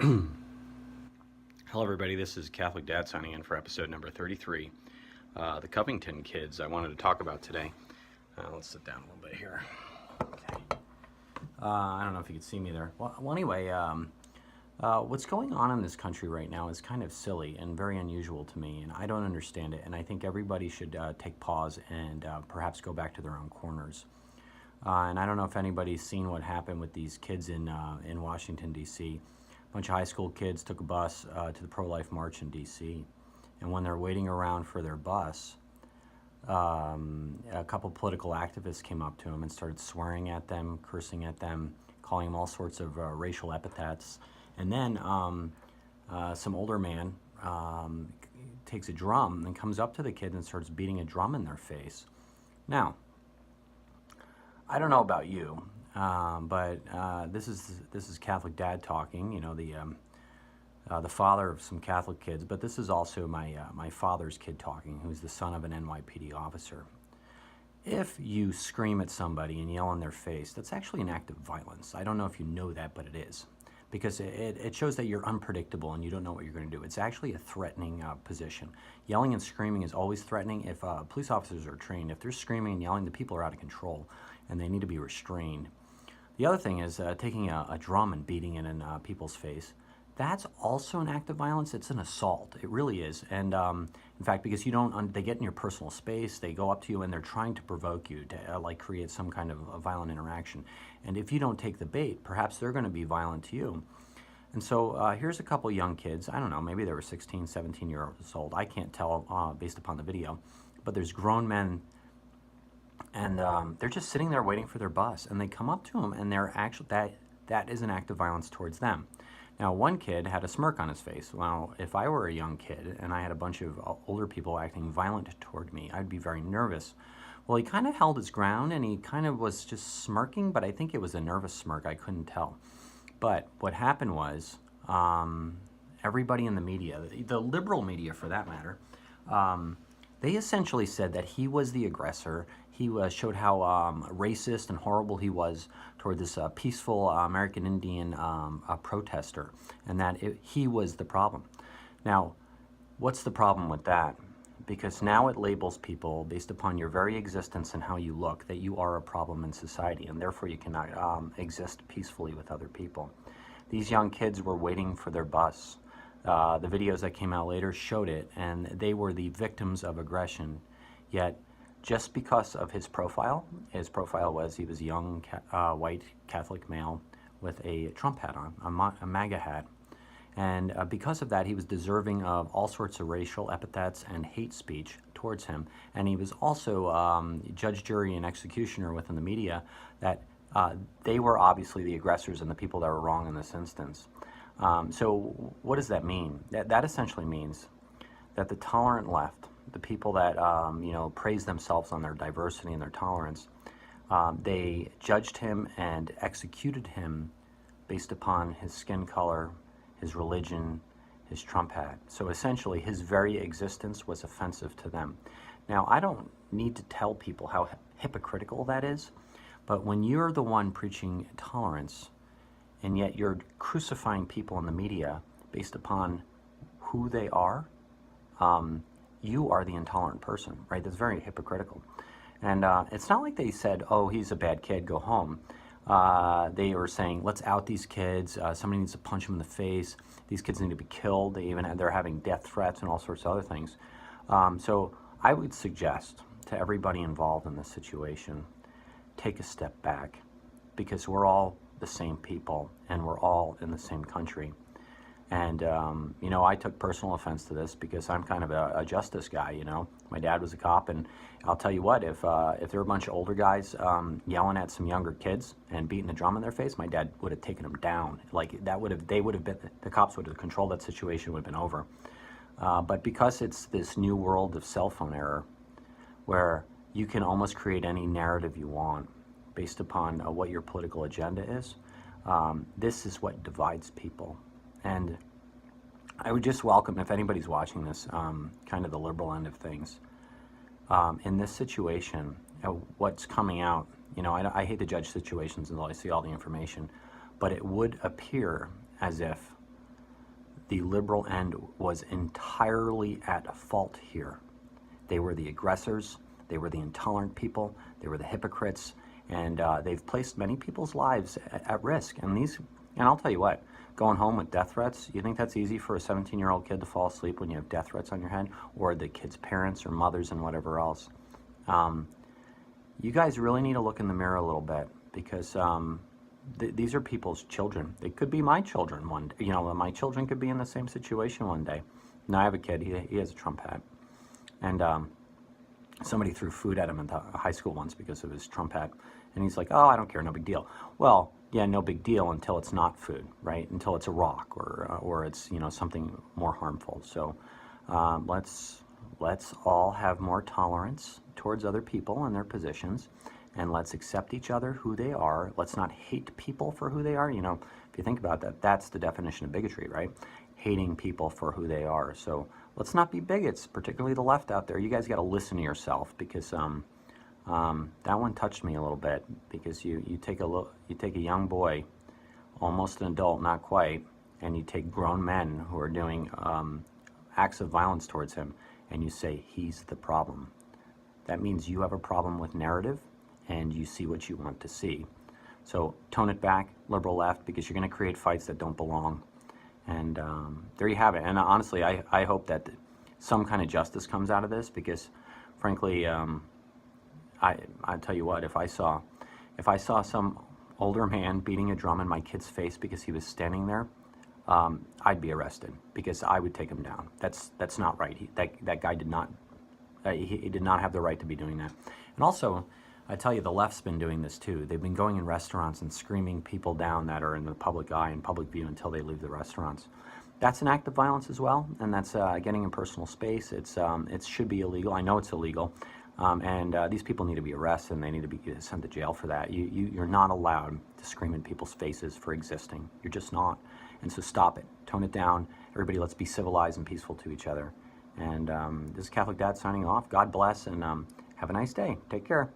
Hello, everybody. This is Catholic Dad signing in for episode number 33. The Covington kids I wanted to talk about today. Let's sit down a little bit here. Okay. I don't know if you can see me there. Well anyway, what's going on in this country right now is kind of silly and very unusual to me, and I don't understand it. And I think everybody should take pause and perhaps go back to their own corners. And I don't know if anybody's seen what happened with these kids in Washington, D.C. A bunch of high school kids took a bus to the pro-life march in D.C. And when they're waiting around for their bus, a couple political activists came up to them and started swearing at them, cursing at them, calling them all sorts of racial epithets. And then some older man takes a drum and comes up to the kids and starts beating a drum in their face. Now, I don't know about you, but this is Catholic Dad talking. You know, the father of some Catholic kids, but this is also my father's kid talking, who's the son of an NYPD officer. If you scream at somebody and yell in their face, that's actually an act of violence. I don't know if you know that, but it is. Because it shows that you're unpredictable and you don't know what you're going to do. It's actually a threatening position. Yelling and screaming is always threatening. If police officers are trained, if they're screaming and yelling, the people are out of control and they need to be restrained. The other thing is taking a drum and beating it in people's face. That's also an act of violence. It's an assault. It really is. And in fact, because you don't, they get in your personal space, they go up to you and they're trying to provoke you to like create some kind of a violent interaction. And if you don't take the bait, perhaps they're going to be violent to you. And so here's a couple young kids. I don't know, maybe they were 16, 17 years old. I can't tell based upon the video. But there's grown men, and they're just sitting there waiting for their bus. And they come up to them, and they're actually, that is an act of violence towards them. Now, one kid had a smirk on his face. Well, if I were a young kid and I had a bunch of older people acting violent toward me, I'd be very nervous. Well, he kind of held his ground and he kind of was just smirking, but I think it was a nervous smirk. I couldn't tell. But what happened was everybody in the media, the liberal media for that matter, they essentially said that he was the aggressor. He showed how racist and horrible he was toward this peaceful American Indian protester, and that he was the problem. Now, what's the problem with that? Because now it labels people based upon your very existence and how you look that you are a problem in society, and therefore you cannot exist peacefully with other people. These young kids were waiting for their bus. The videos that came out later showed it, and they were the victims of aggression. Yet, just because of his profile was he was a young white Catholic male with a Trump hat on, a MAGA hat. And because of that, he was deserving of all sorts of racial epithets and hate speech towards him. And he was also judge, jury, and executioner within the media, that they were obviously the aggressors and the people that were wrong in this instance. So what does that mean? That essentially means that the tolerant left, the people that praise themselves on their diversity and their tolerance, they judged him and executed him based upon his skin color, his religion, his Trump hat. So essentially, his very existence was offensive to them. Now, I don't need to tell people how hypocritical that is, but when you're the one preaching tolerance, and yet you're crucifying people in the media based upon who they are, you are the intolerant person, right? That's very hypocritical. And it's not like they said, oh, he's a bad kid, go home. They were saying, let's out these kids. Somebody needs to punch them in the face. These kids need to be killed. They're having death threats and all sorts of other things. So I would suggest to everybody involved in this situation, take a step back, because we're all the same people and we're all in the same country. And, I took personal offense to this because I'm kind of a justice guy, My dad was a cop, and I'll tell you what, if there were a bunch of older guys yelling at some younger kids and beating a drum in their face, my dad would have taken them down. Like, the cops would have controlled that situation, would have been over. But because it's this new world of cell phone era, where you can almost create any narrative you want based upon what your political agenda is, this is what divides people. And I would just welcome, if anybody's watching this, kind of the liberal end of things. In this situation, what's coming out, I hate to judge situations until I see all the information, but it would appear as if the liberal end was entirely at fault here. They were the aggressors, they were the intolerant people, they were the hypocrites, and they've placed many people's lives at risk. And I'll tell you what, going home with death threats, you think that's easy for a 17-year-old kid to fall asleep when you have death threats on your head, or the kid's parents or mothers and whatever else? You guys really need to look in the mirror a little bit, because these are people's children. They could be my children one day. You know, my children could be in the same situation one day. Now I have a kid, he has a Trump hat. And somebody threw food at him in high school once because of his Trump hat. And he's like, oh, I don't care, no big deal. Well, yeah, no big deal until it's not food, right? Until it's a rock or it's, you know, something more harmful. So let's all have more tolerance towards other people and their positions. And let's accept each other who they are. Let's not hate people for who they are. You know, if you think about that, that's the definition of bigotry, right? Hating people for who they are. So let's not be bigots, particularly the left out there. You guys got to listen to yourself, because that one touched me a little bit. Because you take a young boy, almost an adult, not quite, and you take grown men who are doing acts of violence towards him, and you say he's the problem. That means you have a problem with narrative, and you see what you want to see. So tone it back, liberal left, because you're going to create fights that don't belong. And there you have it. And honestly, I hope that some kind of justice comes out of this, because frankly, I tell you what, if I saw some older man beating a drum in my kid's face because he was standing there, I'd be arrested, because I would take him down. That's not right. That guy did not he did not have the right to be doing that. And also, I tell you, the left's been doing this too. They've been going in restaurants and screaming people down that are in the public eye and public view until they leave the restaurants. That's an act of violence as well, and that's getting in personal space. It should be illegal. I know it's illegal, and these people need to be arrested, and they need to be sent to jail for that. You're not allowed to scream in people's faces for existing. You're just not. And so stop it. Tone it down. Everybody, let's be civilized and peaceful to each other. And this is Catholic Dad signing off. God bless, and have a nice day. Take care.